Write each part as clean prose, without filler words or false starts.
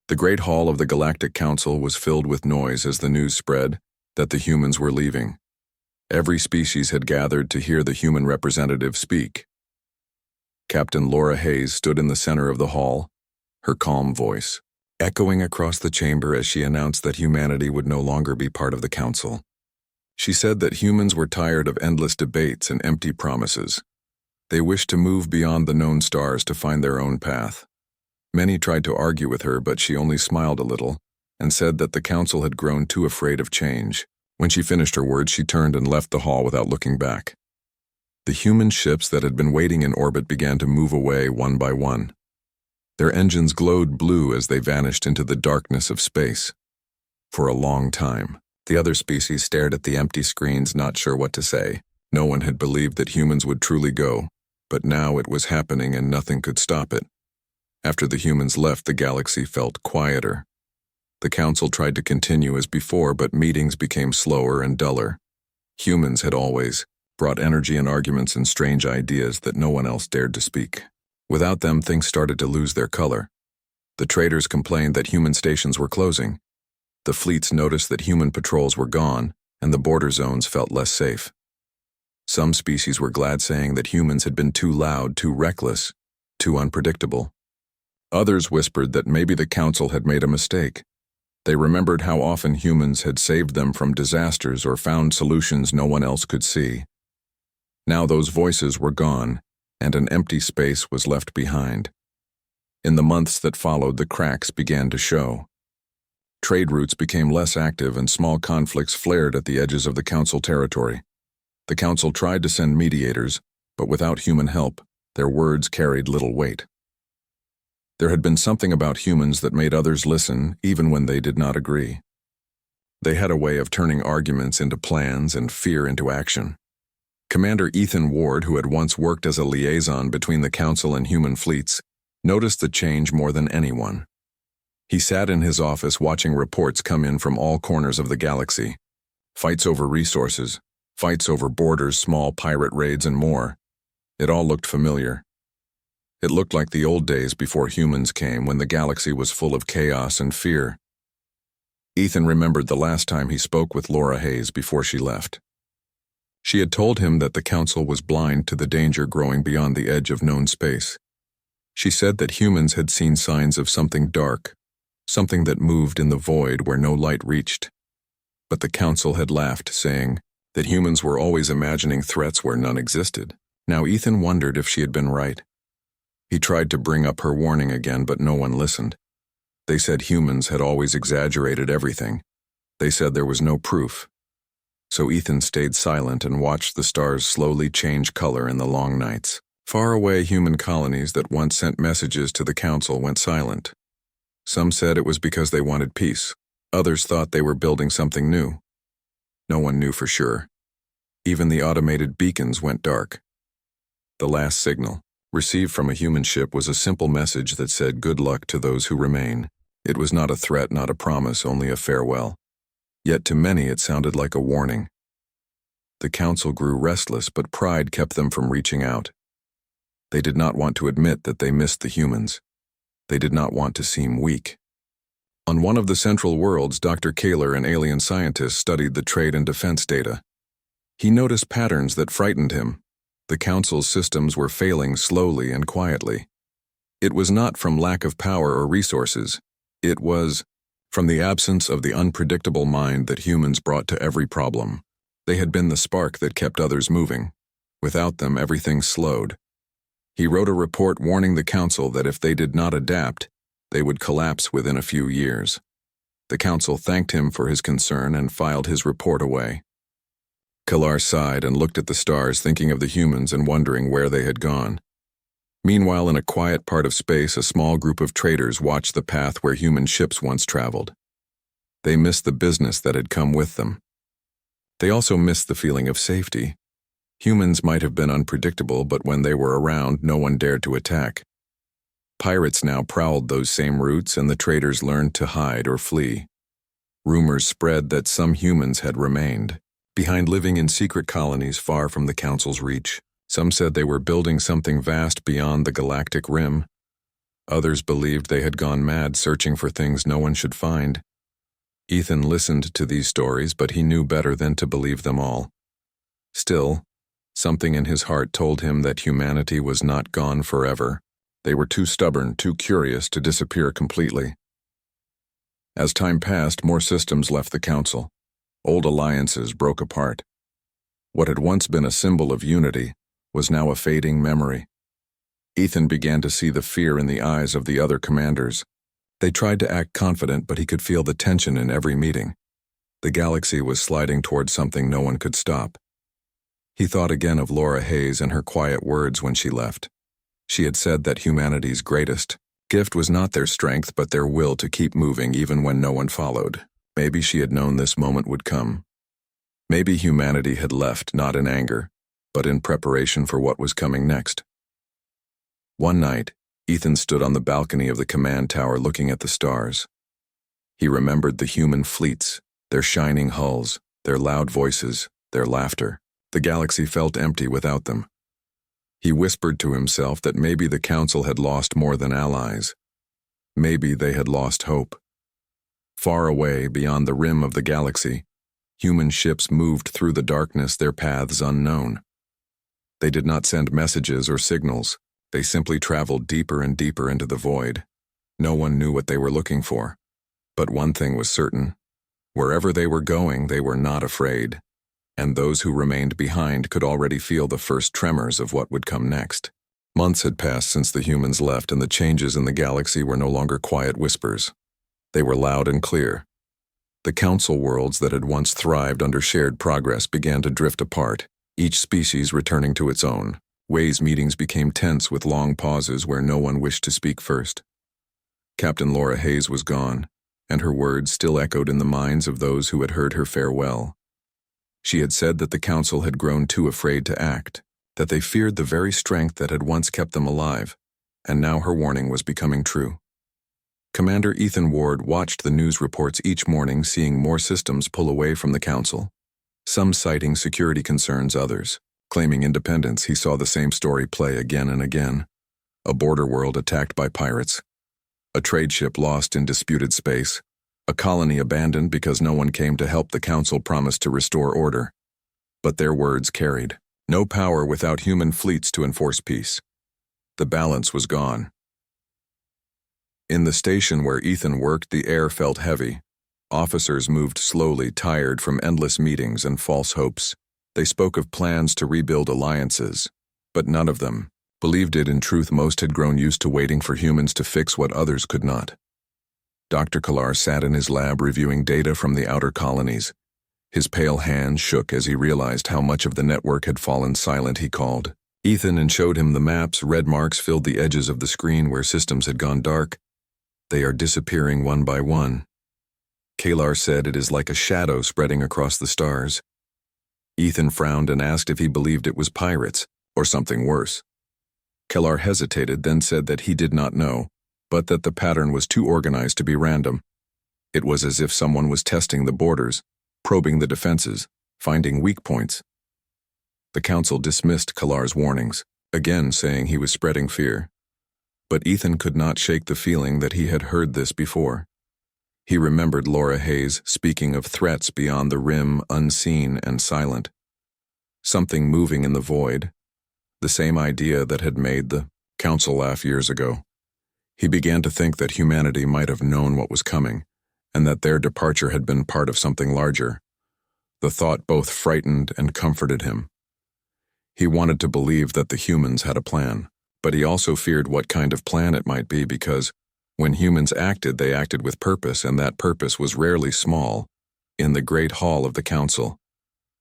The Great Hall of the Galactic Council was filled with noise as the news spread that the humans were leaving. Every species had gathered to hear the human representative speak. Captain Laura Hayes stood in the center of the hall, her calm voice echoing across the chamber as she announced that humanity would no longer be part of the council. She said that humans were tired of endless debates and empty promises. They wished to move beyond the known stars to find their own path. Many tried to argue with her, but she only smiled a little and said that the council had grown too afraid of change. When she finished her words, she turned and left the hall without looking back. The human ships that had been waiting in orbit began to move away one by one. Their engines glowed blue as they vanished into the darkness of space. For a long time, the other species stared at the empty screens, not sure what to say. No one had believed that humans would truly go, but now it was happening and nothing could stop it. After the humans left, the galaxy felt quieter. The council tried to continue as before, but meetings became slower and duller. Humans had always brought energy and arguments and strange ideas that no one else dared to speak. Without them, things started to lose their color. The traders complained that human stations were closing. The fleets noticed that human patrols were gone, and the border zones felt less safe. Some species were glad, saying that humans had been too loud, too reckless, too unpredictable. Others whispered that maybe the council had made a mistake. They remembered how often humans had saved them from disasters or found solutions no one else could see. Now those voices were gone, and an empty space was left behind. In the months that followed, the cracks began to show. Trade routes became less active and small conflicts flared at the edges of the council territory. The council tried to send mediators, but without human help, their words carried little weight. There had been something about humans that made others listen, even when they did not agree. They had a way of turning arguments into plans and fear into action. Commander Ethan Ward, who had once worked as a liaison between the council and human fleets, noticed the change more than anyone. He sat in his office watching reports come in from all corners of the galaxy. Fights over resources, fights over borders, small pirate raids, and more. It all looked familiar. It looked like the old days before humans came, when the galaxy was full of chaos and fear. Ethan remembered the last time he spoke with Laura Hayes before she left. She had told him that the council was blind to the danger growing beyond the edge of known space. She said that humans had seen signs of something dark, something that moved in the void where no light reached. But the council had laughed, saying that humans were always imagining threats where none existed. Now Ethan wondered if she had been right. He tried to bring up her warning again, but no one listened. They said humans had always exaggerated everything. They said there was no proof. So Ethan stayed silent and watched the stars slowly change color in the long nights. Far away, human colonies that once sent messages to the council went silent. Some said it was because they wanted peace. Others thought they were building something new. No one knew for sure. Even the automated beacons went dark. The last signal, received from a human ship, was a simple message that said good luck to those who remain. It was not a threat, not a promise, only a farewell. Yet to many it sounded like a warning. The council grew restless, but pride kept them from reaching out. They did not want to admit that they missed the humans. They did not want to seem weak. On one of the central worlds, Dr. Kaler, an alien scientist, studied the trade and defense data. He noticed patterns that frightened him. The council's systems were failing slowly and quietly. It was not from lack of power or resources. It was from the absence of the unpredictable mind that humans brought to every problem. They had been the spark that kept others moving. Without them, everything slowed. He wrote a report warning the council that if they did not adapt, they would collapse within a few years. The council thanked him for his concern and filed his report away. Kalar sighed and looked at the stars, thinking of the humans and wondering where they had gone. Meanwhile, in a quiet part of space, a small group of traders watched the path where human ships once traveled. They missed the business that had come with them. They also missed the feeling of safety. Humans might have been unpredictable, but when they were around, no one dared to attack. Pirates now prowled those same routes, and the traders learned to hide or flee. Rumors spread that some humans had remained behind, living in secret colonies far from the council's reach. Some said they were building something vast beyond the galactic rim. Others believed they had gone mad searching for things no one should find. Ethan listened to these stories, but he knew better than to believe them all. Still, something in his heart told him that humanity was not gone forever. They were too stubborn, too curious to disappear completely. As time passed, more systems left the council. Old alliances broke apart. What had once been a symbol of unity was now a fading memory. Ethan began to see the fear in the eyes of the other commanders. They tried to act confident, but he could feel the tension in every meeting. The galaxy was sliding toward something no one could stop. He thought again of Laura Hayes and her quiet words when she left. She had said that humanity's greatest gift was not their strength, but their will to keep moving even when no one followed. Maybe she had known this moment would come. Maybe humanity had left not in anger, but in preparation for what was coming next. One night, Ethan stood on the balcony of the command tower looking at the stars. He remembered the human fleets, their shining hulls, their loud voices, their laughter. The galaxy felt empty without them. He whispered to himself that maybe the council had lost more than allies. Maybe they had lost hope. Far away, beyond the rim of the galaxy, human ships moved through the darkness, their paths unknown. They did not send messages or signals. They simply traveled deeper and deeper into the void. No one knew what they were looking for. But one thing was certain. Wherever they were going, they were not afraid. And those who remained behind could already feel the first tremors of what would come next. Months had passed since the humans left, and the changes in the galaxy were no longer quiet whispers. They were loud and clear. The council worlds that had once thrived under shared progress began to drift apart, each species returning to its own. Way's meetings became tense with long pauses where no one wished to speak first. Captain Laura Hayes was gone, and her words still echoed in the minds of those who had heard her farewell. She had said that the council had grown too afraid to act, that they feared the very strength that had once kept them alive, and now her warning was becoming true. Commander Ethan Ward watched the news reports each morning, seeing more systems pull away from the council, some citing security concerns, others claiming independence. He saw the same story play again and again. A border world attacked by pirates, a trade ship lost in disputed space, a colony abandoned because no one came to help. The council promised to restore order, but their words carried. No power without human fleets to enforce peace. The balance was gone. In the station where Ethan worked, the air felt heavy. Officers moved slowly, tired from endless meetings and false hopes. They spoke of plans to rebuild alliances, but none of them believed it. In truth, most had grown used to waiting for humans to fix what others could not. Dr. Kalar sat in his lab reviewing data from the outer colonies. His pale hand shook as he realized how much of the network had fallen silent. He called Ethan and showed him the maps. Red marks filled the edges of the screen where systems had gone dark. They are disappearing one by one. Kalar said, it is like a shadow spreading across the stars. Ethan frowned and asked if he believed it was pirates or something worse. Kalar hesitated, then said that he did not know, but that the pattern was too organized to be random. It was as if someone was testing the borders, probing the defenses, finding weak points. The council dismissed Kalar's warnings, again saying he was spreading fear. But Ethan could not shake the feeling that he had heard this before. He remembered Laura Hayes speaking of threats beyond the rim, unseen and silent. Something moving in the void. The same idea that had made the council laugh years ago. He began to think that humanity might have known what was coming, and that their departure had been part of something larger. The thought both frightened and comforted him. He wanted to believe that the humans had a plan, but he also feared what kind of plan it might be, because when humans acted, they acted with purpose, and that purpose was rarely small. In the great hall of the council,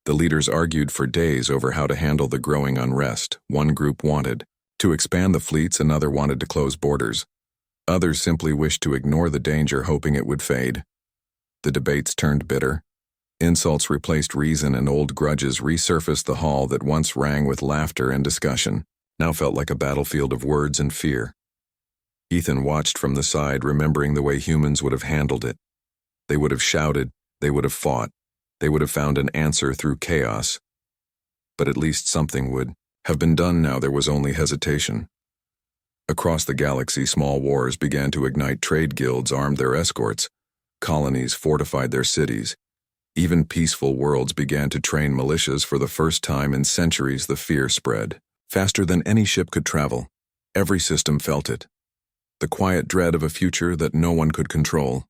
the leaders argued for days over how to handle the growing unrest. One group wanted to expand the fleets, another wanted to close borders. Others simply wished to ignore the danger, hoping it would fade. The debates turned bitter. Insults replaced reason, and old grudges resurfaced. The hall that once rang with laughter and discussion now felt like a battlefield of words and fear. Ethan watched from the side, remembering the way humans would have handled it. They would have shouted, they would have fought, they would have found an answer through chaos. But at least something would have been done. Now there was only hesitation. Across the galaxy, small wars began to ignite. Trade guilds armed their escorts. Colonies fortified their cities. Even peaceful worlds began to train militias. For the first time in centuries, the fear spread. Faster than any ship could travel. Every system felt it. The quiet dread of a future that no one could control.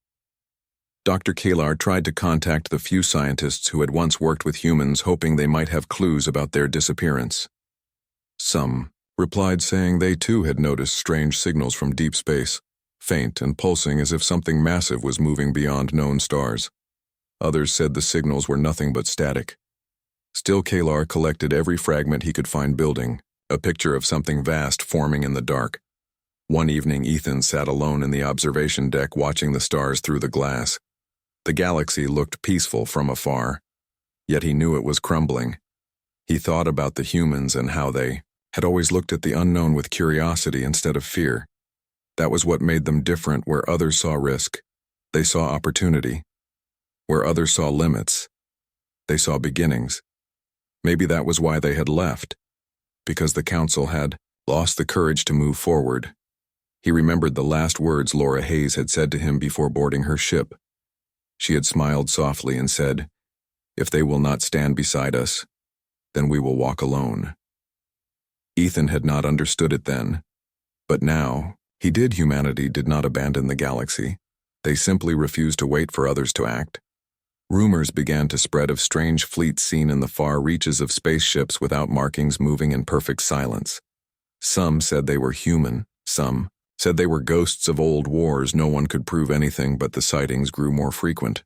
Dr. Kalar tried to contact the few scientists who had once worked with humans, hoping they might have clues about their disappearance. Some replied saying they too had noticed strange signals from deep space, faint and pulsing as if something massive was moving beyond known stars. Others said the signals were nothing but static. Still, Kalar collected every fragment he could find, building a picture of something vast forming in the dark. One evening, Ethan sat alone in the observation deck watching the stars through the glass. The galaxy looked peaceful from afar, yet he knew it was crumbling. He thought about the humans and how they had always looked at the unknown with curiosity instead of fear. That was what made them different. Where others saw risk, they saw opportunity. Where others saw limits, they saw beginnings. Maybe that was why they had left, because the council had lost the courage to move forward. He remembered the last words Laura Hayes had said to him before boarding her ship. She had smiled softly and said, "If they will not stand beside us, then we will walk alone." Ethan had not understood it then, but now he did. Humanity did not abandon the galaxy. They simply refused to wait for others to act. Rumors began to spread of strange fleets seen in the far reaches of spaceships without markings, moving in perfect silence. Some said they were human, some said they were ghosts of old wars. No one could prove anything, but the sightings grew more frequent.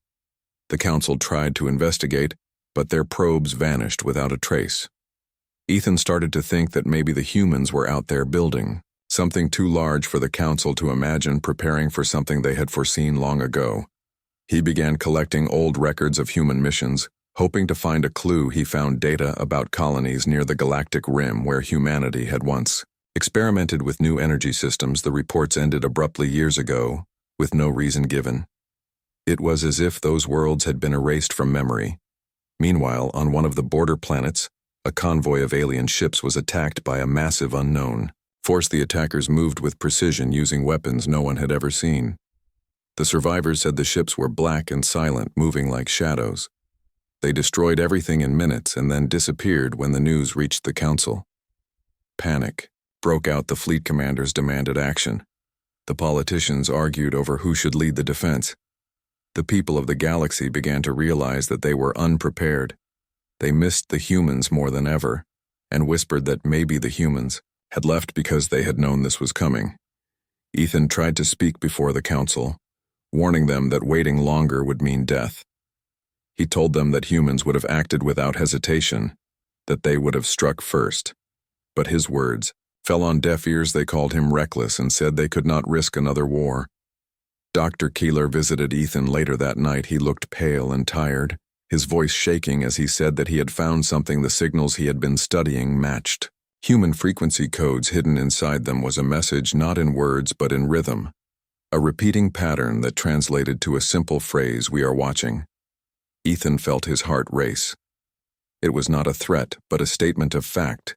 The council tried to investigate, but their probes vanished without a trace. Ethan started to think that maybe the humans were out there building something too large for the council to imagine, preparing for something they had foreseen long ago. He began collecting old records of human missions, hoping to find a clue. He found data about colonies near the galactic rim where humanity had once experimented with new energy systems. The reports ended abruptly years ago, with no reason given. It was as if those worlds had been erased from memory. Meanwhile, on one of the border planets, a convoy of alien ships was attacked by a massive unknown force. The attackers moved with precision, using weapons no one had ever seen. The survivors said the ships were black and silent, moving like shadows. They destroyed everything in minutes and then disappeared when the news reached the council. Panic broke out. The fleet commanders demanded action. The politicians argued over who should lead the defense. The people of the galaxy began to realize that they were unprepared. They missed the humans more than ever, and whispered that maybe the humans had left because they had known this was coming. Ethan tried to speak before the council, warning them that waiting longer would mean death. He told them that humans would have acted without hesitation, that they would have struck first. But his words fell on deaf ears. They called him reckless and said they could not risk another war. Dr. Keeler visited Ethan later that night. He looked pale and tired, his voice shaking as he said that he had found something the signals he had been studying matched. Human frequency codes hidden inside them was a message not in words but in rhythm, a repeating pattern that translated to a simple phrase, "We are watching." Ethan felt his heart race. It was not a threat, but a statement of fact.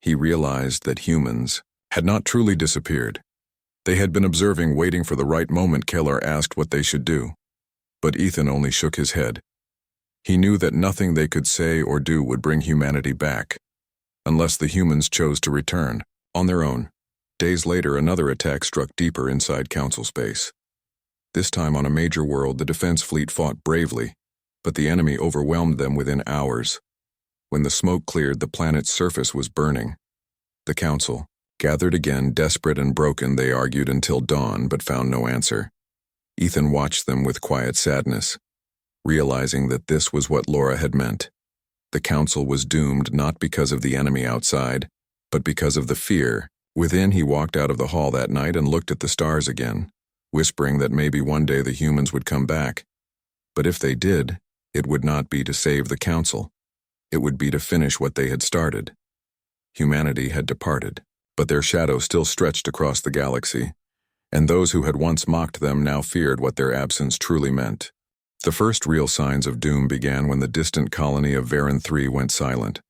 He realized that humans had not truly disappeared. They had been observing, waiting for the right moment. Keller asked what they should do, but Ethan only shook his head. He knew that nothing they could say or do would bring humanity back, unless the humans chose to return on their own. Days later, another attack struck deeper inside council space. This time on a major world, the defense fleet fought bravely, but the enemy overwhelmed them within hours. When the smoke cleared, the planet's surface was burning. The council gathered again, desperate and broken. They argued until dawn, but found no answer. Ethan watched them with quiet sadness, realizing that this was what Laura had meant. The council was doomed not because of the enemy outside, but because of the fear within. He walked out of the hall that night and looked at the stars again, whispering that maybe one day the humans would come back. But if they did, it would not be to save the council. It would be to finish what they had started. Humanity had departed, but their shadow still stretched across the galaxy, and those who had once mocked them now feared what their absence truly meant. The first real signs of doom began when the distant colony of Varan 3 went silent.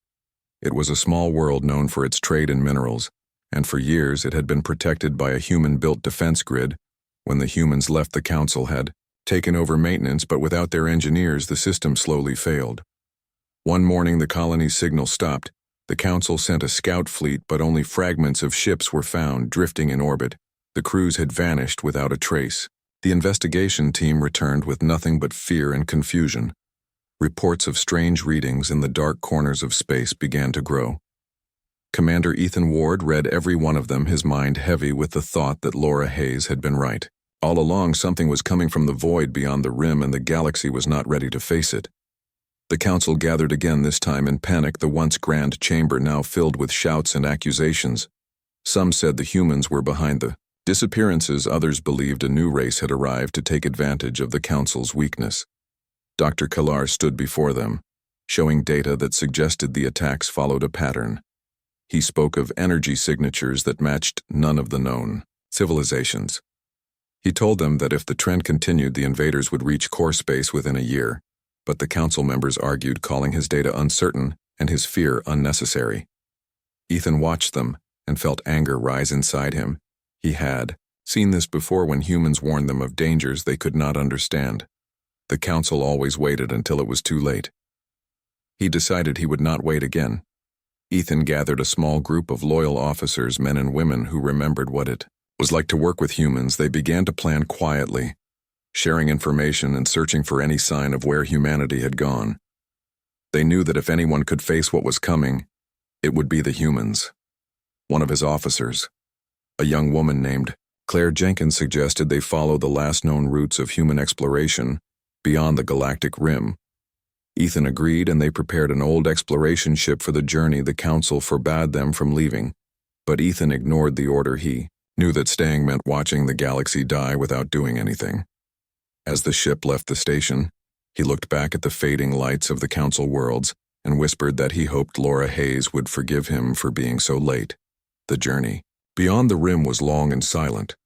It was a small world known for its trade in minerals, and for years it had been protected by a human-built defense grid. When the humans left, the council had taken over maintenance, but without their engineers, the system slowly failed. One morning, the colony's signal stopped. The council sent a scout fleet, but only fragments of ships were found drifting in orbit. The crews had vanished without a trace. The investigation team returned with nothing but fear and confusion. Reports of strange readings in the dark corners of space began to grow. Commander Ethan Ward read every one of them, his mind heavy with the thought that Laura Hayes had been right. All along, something was coming from the void beyond the rim, and the galaxy was not ready to face it. The council gathered again, this time in panic, the once grand chamber now filled with shouts and accusations. Some said the humans were behind the disappearances, others believed a new race had arrived to take advantage of the council's weakness. Dr. Kalar stood before them, showing data that suggested the attacks followed a pattern. He spoke of energy signatures that matched none of the known civilizations. He told them that if the trend continued, the invaders would reach core space within a year, but the council members argued, calling his data uncertain and his fear unnecessary. Ethan watched them and felt anger rise inside him. He had seen this before when humans warned them of dangers they could not understand. The council always waited until it was too late. He decided he would not wait again. Ethan gathered a small group of loyal officers, men and women who remembered what it was like to work with humans. They began to plan quietly, sharing information and searching for any sign of where humanity had gone. They knew that if anyone could face what was coming, it would be the humans. One of his officers, a young woman named Claire Jenkins, suggested they follow the last known routes of human exploration beyond the galactic rim. Ethan agreed, and they prepared an old exploration ship for the journey. The council forbade them from leaving, but Ethan ignored the order. He knew that staying meant watching the galaxy die without doing anything. As the ship left the station, he looked back at the fading lights of the council worlds and whispered that he hoped Laura Hayes would forgive him for being so late. The journey beyond the rim was long and silent.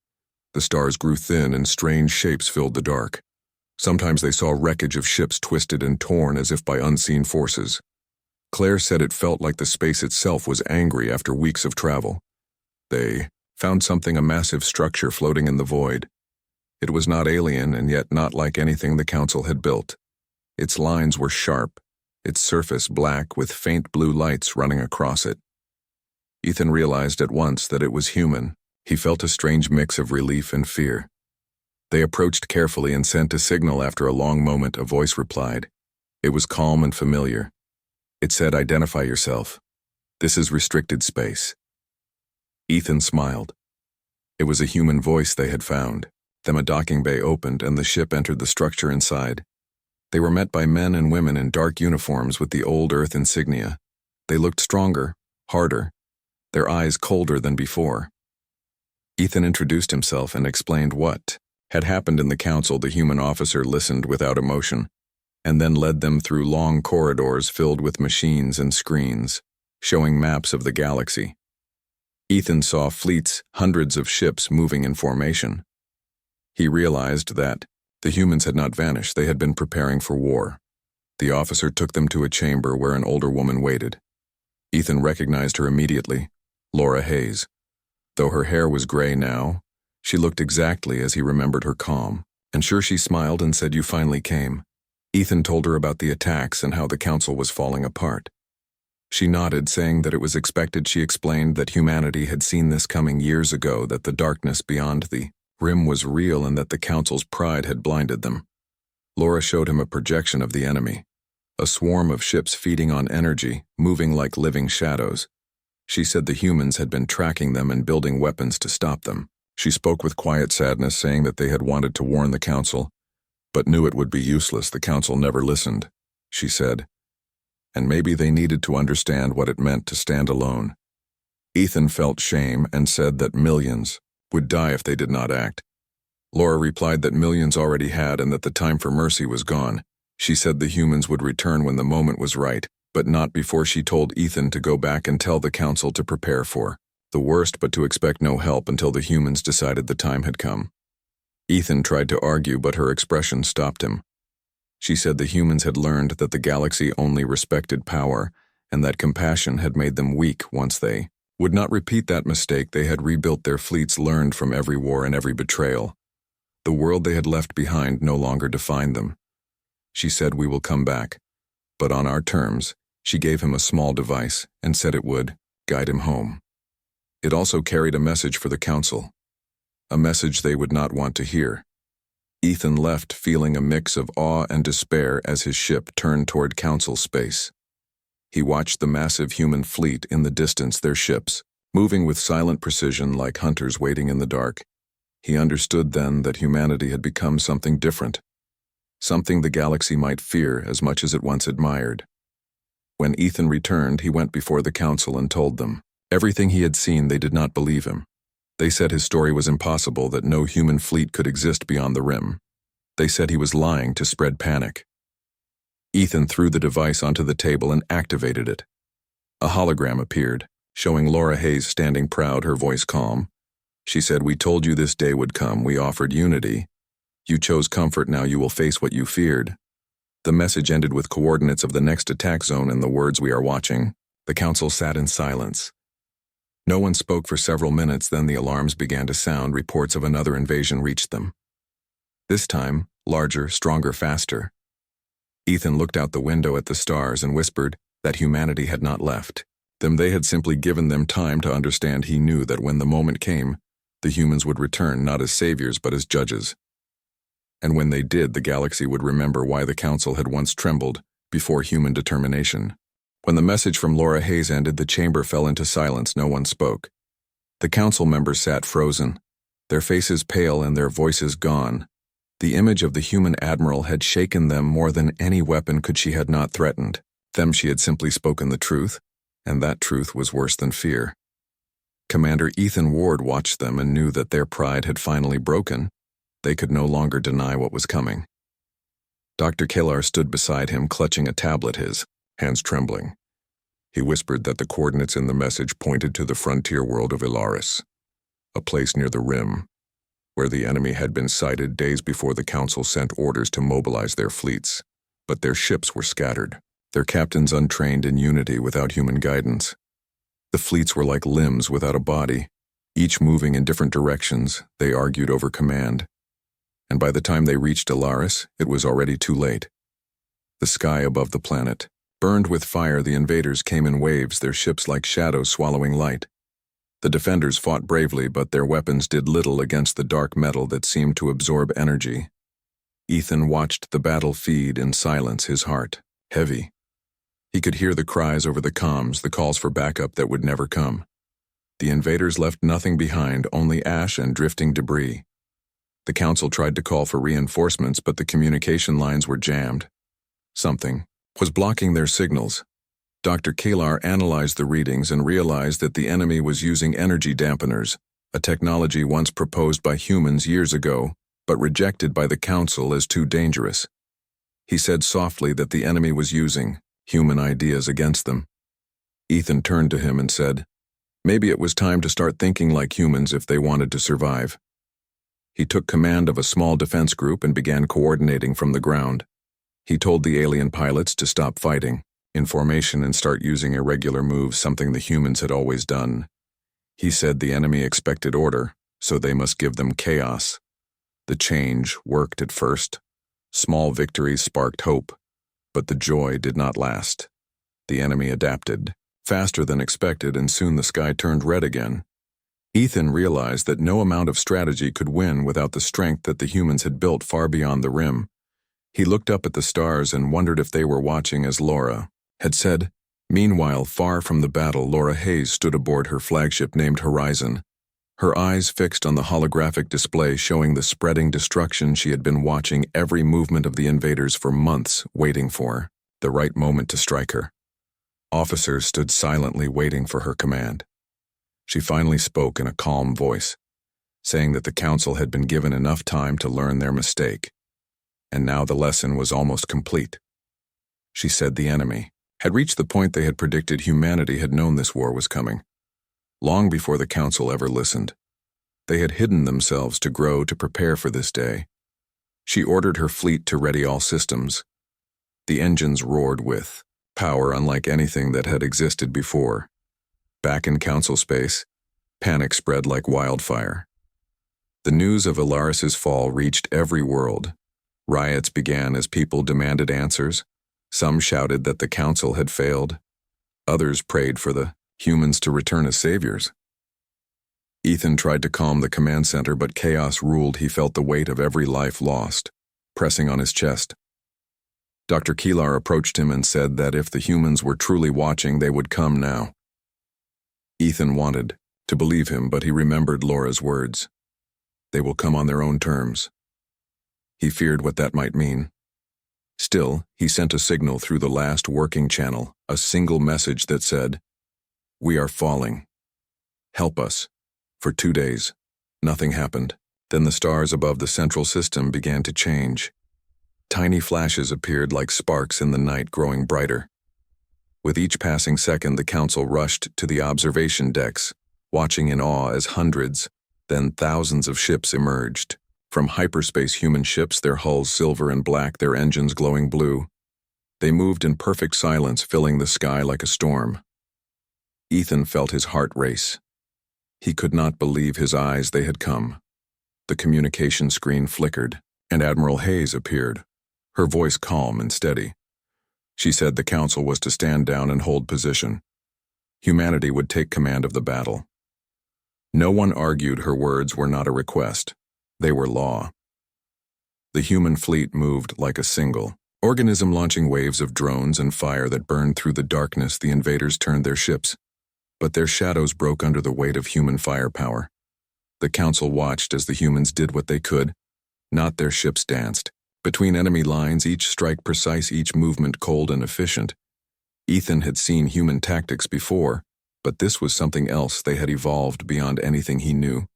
The stars grew thin and strange shapes filled the dark. Sometimes they saw wreckage of ships twisted and torn as if by unseen forces. Claire said it felt like the space itself was angry after weeks of travel. They found something, a massive structure floating in the void. It was not alien, and yet not like anything the council had built. Its lines were sharp, its surface black with faint blue lights running across it. Ethan realized at once that it was human. He felt a strange mix of relief and fear. They approached carefully and sent a signal. After a long moment, a voice replied. It was calm and familiar. It said, "Identify yourself. This is restricted space." Ethan smiled. It was a human voice they had found. Then a docking bay opened and the ship entered the structure inside. They were met by men and women in dark uniforms with the old Earth insignia. They looked stronger, harder, their eyes colder than before. Ethan introduced himself and explained what had happened in the council. The human officer listened without emotion, and then led them through long corridors filled with machines and screens, showing maps of the galaxy. Ethan saw fleets, hundreds of ships moving in formation. He realized that the humans had not vanished. They had been preparing for war. The officer took them to a chamber where an older woman waited. Ethan recognized her immediately, Laura Hayes. Though her hair was gray now, she looked exactly as he remembered her, calm and sure. She smiled and said, "You finally came." Ethan told her about the attacks and how the council was falling apart. She nodded, saying that it was expected. She explained that humanity had seen this coming years ago, that the darkness beyond the rim was real and that the council's pride had blinded them. Laura showed him a projection of the enemy, a swarm of ships feeding on energy, moving like living shadows. She said the humans had been tracking them and building weapons to stop them. She spoke with quiet sadness, saying that they had wanted to warn the council, but knew it would be useless. The council never listened, she said, and maybe they needed to understand what it meant to stand alone. Ethan felt shame and said that millions would die if they did not act. Laura replied that millions already had and that the time for mercy was gone. She said the humans would return when the moment was right, but not before. She told Ethan to go back and tell the council to prepare for the worst, but to expect no help until the humans decided the time had come. Ethan tried to argue, but her expression stopped him. She said the humans had learned that the galaxy only respected power, and that compassion had made them weak once they would not repeat that mistake. They had rebuilt their fleets, learned from every war and every betrayal. The world they had left behind no longer defined them. She said, "We will come back, but on our terms." She gave him a small device and said it would guide him home. It also carried a message for the council, a message they would not want to hear. Ethan left feeling a mix of awe and despair as his ship turned toward council space. He watched the massive human fleet in the distance, their ships, moving with silent precision like hunters waiting in the dark. He understood then that humanity had become something different, something the galaxy might fear as much as it once admired. When Ethan returned, he went before the council and told them everything he had seen. They did not believe him. They said his story was impossible, that no human fleet could exist beyond the rim. They said he was lying to spread panic. Ethan threw the device onto the table and activated it. A hologram appeared, showing Laura Hayes standing proud, her voice calm. She said, "We told you this day would come. We offered unity. You chose comfort. Now you will face what you feared." The message ended with coordinates of the next attack zone and the words, "We are watching." The council sat in silence. No one spoke for several minutes. Then the alarms began to sound. Reports of another invasion reached them. This time, larger, stronger, faster. Ethan looked out the window at the stars and whispered that humanity had not left them. They had simply given them time to understand. He knew that when the moment came, the humans would return not as saviors but as judges. And when they did, the galaxy would remember why the council had once trembled before human determination. When the message from Laura Hayes ended, the chamber fell into silence. No one spoke. The council members sat frozen, their faces pale and their voices gone. The image of the human admiral had shaken them more than any weapon could. She had not threatened them. She had simply spoken the truth, and that truth was worse than fear. Commander Ethan Ward watched them and knew that their pride had finally broken. They could no longer deny what was coming. Dr. Kalar stood beside him, clutching a tablet, his hands trembling. He whispered that the coordinates in the message pointed to the frontier world of Ilaris, a place near the rim, where the enemy had been sighted days before the council sent orders to mobilize their fleets. But their ships were scattered, their captains untrained in unity without human guidance. The fleets were like limbs without a body, each moving in different directions. They argued over command. And by the time they reached Ilaris, it was already too late. The sky above the planet burned with fire. The invaders came in waves, their ships like shadows swallowing light. The defenders fought bravely, but their weapons did little against the dark metal that seemed to absorb energy. Ethan watched the battle feed in silence, his heart heavy. He could hear the cries over the comms, the calls for backup that would never come. The invaders left nothing behind, only ash and drifting debris. The council tried to call for reinforcements, but the communication lines were jammed. Something was blocking their signals. Dr. Kalar analyzed the readings and realized that the enemy was using energy dampeners, a technology once proposed by humans years ago, but rejected by the council as too dangerous. He said softly that the enemy was using human ideas against them. Ethan turned to him and said, "Maybe it was time to start thinking like humans if they wanted to survive." He took command of a small defense group and began coordinating from the ground. He told the alien pilots to stop fighting in formation and start using irregular moves, something the humans had always done. He said the enemy expected order, so they must give them chaos. The change worked at first. Small victories sparked hope, but the joy did not last. The enemy adapted faster than expected, and soon the sky turned red again. Ethan realized that no amount of strategy could win without the strength that the humans had built far beyond the rim. He looked up at the stars and wondered if they were watching, as Laura had said. Meanwhile, far from the battle, Laura Hayes stood aboard her flagship named Horizon, her eyes fixed on the holographic display showing the spreading destruction. She had been watching every movement of the invaders for months, waiting for the right moment to strike her. Officers stood silently waiting for her command. She finally spoke in a calm voice, saying that the council had been given enough time to learn their mistake, and now the lesson was almost complete. She said the enemy had reached the point they had predicted. Humanity had known this war was coming, long before the council ever listened. They had hidden themselves to grow, to prepare for this day. She ordered her fleet to ready all systems. The engines roared with power unlike anything that had existed before. Back in council space, panic spread like wildfire. The news of Ilaris's fall reached every world. Riots began as people demanded answers. Some shouted that the council had failed. Others prayed for the humans to return as saviors. Ethan tried to calm the command center, but chaos ruled. He felt the weight of every life lost, pressing on his chest. Dr. Keelar approached him and said that if the humans were truly watching, they would come now. Ethan wanted to believe him, but he remembered Laura's words. They will come on their own terms. He feared what that might mean. Still, he sent a signal through the last working channel, a single message that said, "We are falling. Help us." For 2 days, nothing happened. Then the stars above the central system began to change. Tiny flashes appeared like sparks in the night, growing brighter. With each passing second, the council rushed to the observation decks, watching in awe as hundreds, then thousands of ships emerged. From hyperspace human ships, their hulls silver and black, their engines glowing blue. They moved in perfect silence, filling the sky like a storm. Ethan felt his heart race. He could not believe his eyes. They had come. The communication screen flickered, and Admiral Hayes appeared, her voice calm and steady. She said the council was to stand down and hold position. Humanity would take command of the battle. No one argued. Her words were not a request. They were law. The human fleet moved like a single organism, launching waves of drones and fire that burned through the darkness. The invaders turned their ships, but their shadows broke under the weight of human firepower. The council watched as the humans did what they could, not their ships danced. Between enemy lines, each strike precise, each movement cold and efficient. Ethan had seen human tactics before, but this was something else. They had evolved beyond anything he knew.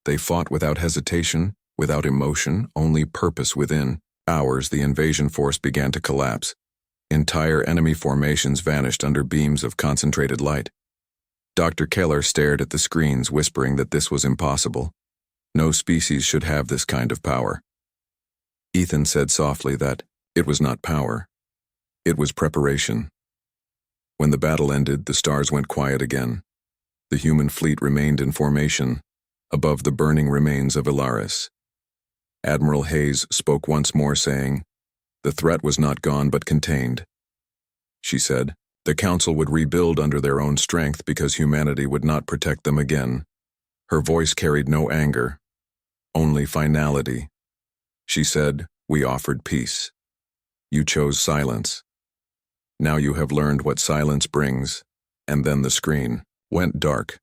They fought without hesitation, without emotion, only purpose within. Hours, the invasion force began to collapse. Entire enemy formations vanished under beams of concentrated light. Dr. Keller stared at the screens, whispering that this was impossible. No species should have this kind of power. Ethan said softly that it was not power. It was preparation. When the battle ended, the stars went quiet again. The human fleet remained in formation, above the burning remains of Ilaris. Admiral Hayes spoke once more, saying, "The threat was not gone but contained." She said, "The council would rebuild under their own strength because humanity would not protect them again." Her voice carried no anger, only finality. She said, "We offered peace. You chose silence. Now you have learned what silence brings." And then the screen went dark.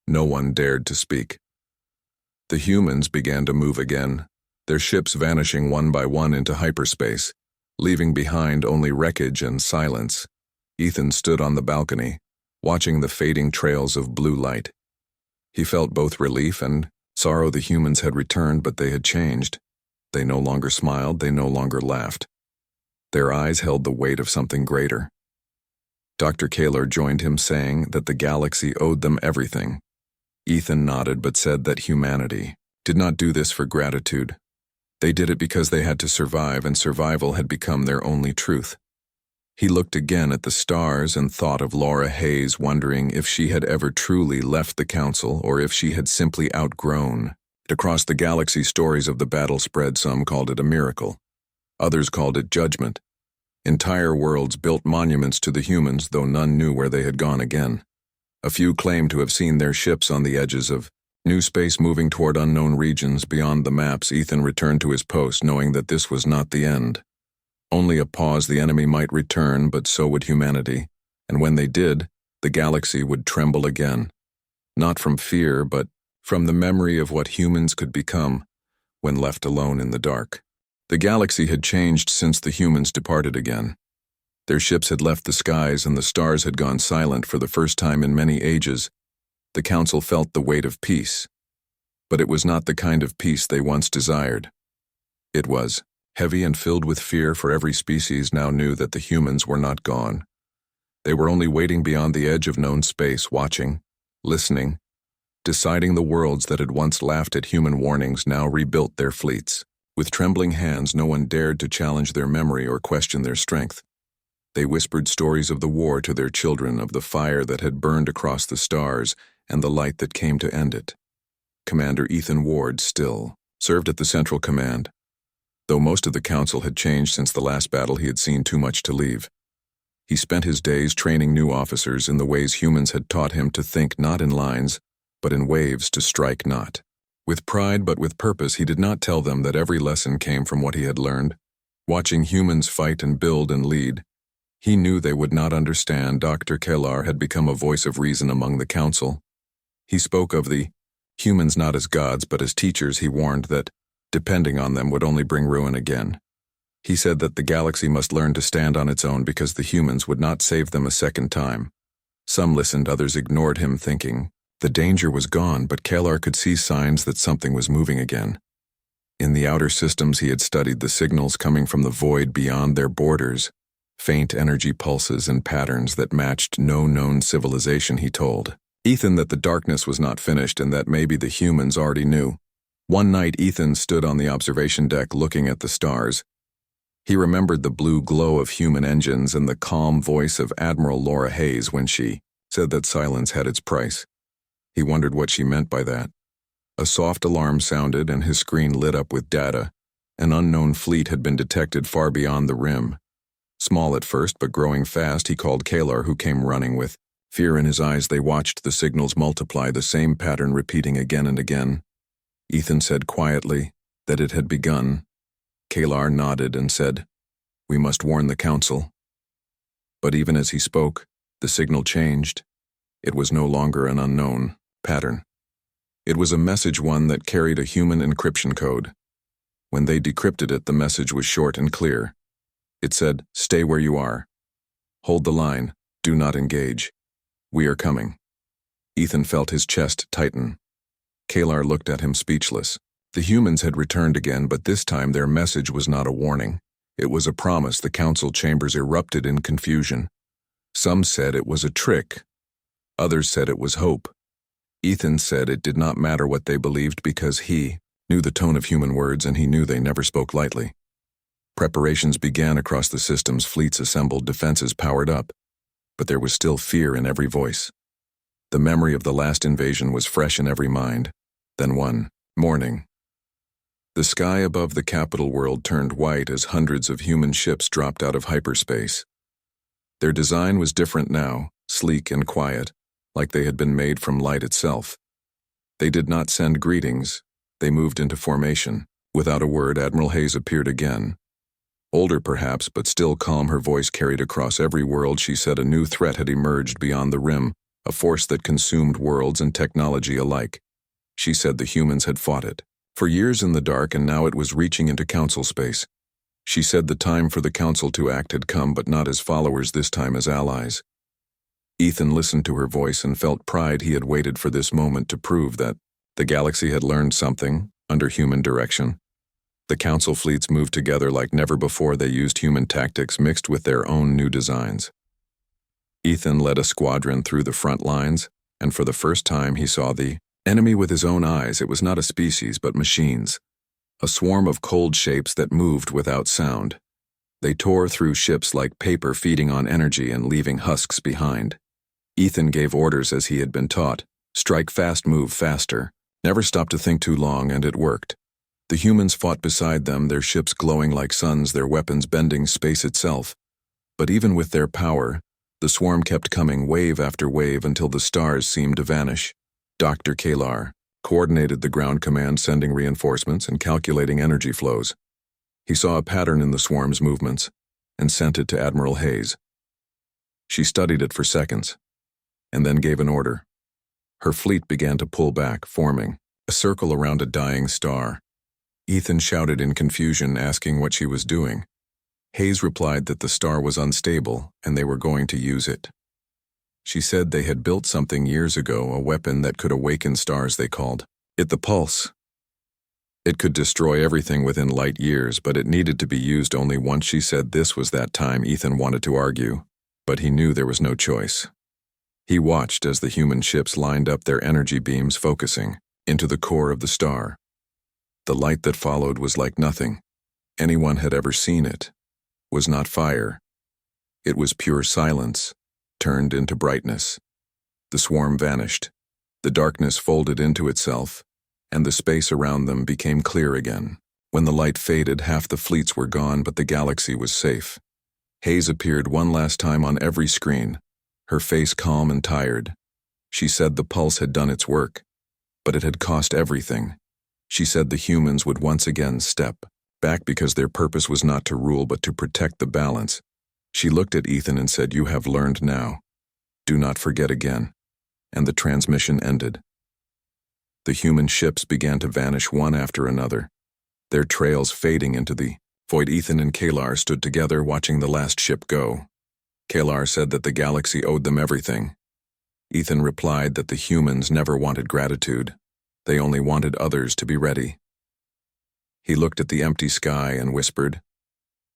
No one dared to speak. The humans began to move again, their ships vanishing one by one into hyperspace, leaving behind only wreckage and silence. Ethan stood on the balcony, watching the fading trails of blue light. He felt both relief and sorrow. The humans had returned, but they had changed. They no longer smiled, they no longer laughed. Their eyes held the weight of something greater. Dr. Keelar joined him, saying that the galaxy owed them everything. Ethan nodded but said that humanity did not do this for gratitude. They did it because they had to survive, and survival had become their only truth. He looked again at the stars and thought of Laura Hayes, wondering if she had ever truly left the council or if she had simply outgrown. Across the galaxy, stories of the battle spread. Some called it a miracle. Others called it judgment. Entire worlds built monuments to the humans, though none knew where they had gone again. A few claimed to have seen their ships on the edges of new space, moving toward unknown regions beyond the maps. Ethan returned to his post, knowing that this was not the end. Only a pause. The enemy might return, but so would humanity. And when they did, the galaxy would tremble again. Not from fear, but from the memory of what humans could become when left alone in the dark. The galaxy had changed since the humans departed again. Their ships had left the skies and the stars had gone silent for the first time in many ages. The council felt the weight of peace. But it was not the kind of peace they once desired. It was heavy and filled with fear, for every species now knew that the humans were not gone. They were only waiting beyond the edge of known space, watching, listening, deciding. The worlds that had once laughed at human warnings now rebuilt their fleets. With trembling hands, no one dared to challenge their memory or question their strength. They whispered stories of the war to their children, of the fire that had burned across the stars and the light that came to end it. Commander Ethan Ward still served at the Central Command. Though most of the council had changed since the last battle, he had seen too much to leave. He spent his days training new officers in the ways humans had taught him to think not in lines, but in waves, to strike not. With pride but with purpose, he did not tell them that every lesson came from what he had learned. Watching humans fight and build and lead, he knew they would not understand. Dr. Kellar had become a voice of reason among the council. He spoke of the humans not as gods but as teachers. He warned that depending on them would only bring ruin again. He said that the galaxy must learn to stand on its own because the humans would not save them a second time. Some listened, others ignored him, thinking the danger was gone, but Kellar could see signs that something was moving again. In the outer systems, he had studied the signals coming from the void beyond their borders, faint energy pulses and patterns that matched no known civilization. He told Ethan that the darkness was not finished and that maybe the humans already knew. One night, Ethan stood on the observation deck looking at the stars. He remembered the blue glow of human engines and the calm voice of Admiral Laura Hayes when she said that silence had its price. He wondered what she meant by that. A soft alarm sounded and his screen lit up with data. An unknown fleet had been detected far beyond the rim. Small at first, but growing fast, he called Kellar, who came running with fear in his eyes. They watched the signals multiply, the same pattern repeating again and again. Ethan said quietly that it had begun. Kellar nodded and said, "We must warn the council." But even as he spoke, the signal changed. It was no longer an unknown pattern. It was a message, one that carried a human encryption code. When they decrypted it, the message was short and clear. It said, "Stay where you are. Hold the line. Do not engage. We are coming." Ethan felt his chest tighten. Kellar looked at him speechless. The humans had returned again, but this time their message was not a warning. It was a promise. The council chambers erupted in confusion. Some said it was a trick. Others said it was hope. Ethan said it did not matter what they believed because he knew the tone of human words and he knew they never spoke lightly. Preparations began across the systems, fleets assembled, defenses powered up. But there was still fear in every voice. The memory of the last invasion was fresh in every mind. Then one morning, the sky above the capital world turned white as hundreds of human ships dropped out of hyperspace. Their design was different now, sleek and quiet, like they had been made from light itself. They did not send greetings. They moved into formation. Without a word, Admiral Hayes appeared again. Older perhaps, but still calm, her voice carried across every world. She said a new threat had emerged beyond the rim, a force that consumed worlds and technology alike. She said the humans had fought it for years in the dark, and now it was reaching into council space. She said the time for the council to act had come, but not as followers this time, as allies. Ethan listened to her voice and felt pride. He had waited for this moment to prove that the galaxy had learned something under human direction. The council fleets moved together like never before. They used human tactics mixed with their own new designs. Ethan led a squadron through the front lines, and for the first time he saw the enemy with his own eyes. It was not a species, but machines. A swarm of cold shapes that moved without sound. They tore through ships like paper, feeding on energy and leaving husks behind. Ethan gave orders as he had been taught. Strike fast, move faster. Never stop to think too long, and it worked. The humans fought beside them, their ships glowing like suns, their weapons bending space itself. But even with their power, the swarm kept coming, wave after wave, until the stars seemed to vanish. Dr. Kellar coordinated the ground command, sending reinforcements and calculating energy flows. He saw a pattern in the swarm's movements and sent it to Admiral Hayes. She studied it for seconds and then gave an order. Her fleet began to pull back, forming a circle around a dying star. Ethan shouted in confusion, asking what she was doing. Hayes replied that the star was unstable and they were going to use it. She said they had built something years ago, a weapon that could awaken stars. They called it the Pulse. It could destroy everything within light years, but it needed to be used only once. She said this was that time. Ethan wanted to argue, but he knew there was no choice. He watched as the human ships lined up, their energy beams focusing into the core of the star. The light that followed was like nothing anyone had ever seen. It was not fire. It was pure silence, turned into brightness. The swarm vanished. The darkness folded into itself, and the space around them became clear again. When the light faded, half the fleets were gone, but the galaxy was safe. Hayes appeared one last time on every screen, her face calm and tired. She said the pulse had done its work, but it had cost everything. She said the humans would once again step back because their purpose was not to rule but to protect the balance. She looked at Ethan and said, "You have learned now. Do not forget again." And the transmission ended. The human ships began to vanish one after another, their trails fading into the void. Ethan and Kalar stood together watching the last ship go. Kalar said that the galaxy owed them everything. Ethan replied that the humans never wanted gratitude. They only wanted others to be ready. He looked at the empty sky and whispered,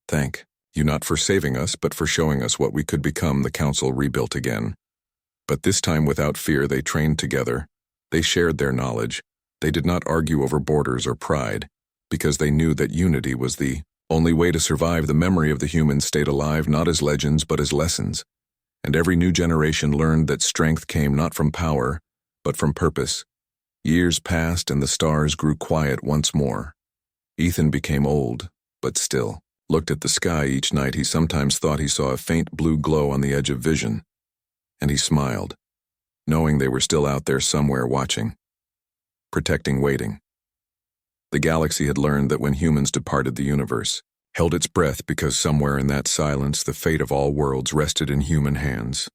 "Thank you not for saving us, but for showing us what we could become." The council rebuilt again. But this time without fear they trained together. They shared their knowledge. They did not argue over borders or pride, because they knew that unity was the only way to survive. The memory of the humans stayed alive, not as legends but as lessons. And every new generation learned that strength came not from power, but from purpose. Years passed and the stars grew quiet once more. Ethan became old, but still looked at the sky each night. He sometimes thought he saw a faint blue glow on the edge of vision. And he smiled, knowing they were still out there somewhere watching, protecting, waiting. The galaxy had learned that when humans departed, the universe held its breath, because somewhere in that silence the fate of all worlds rested in human hands.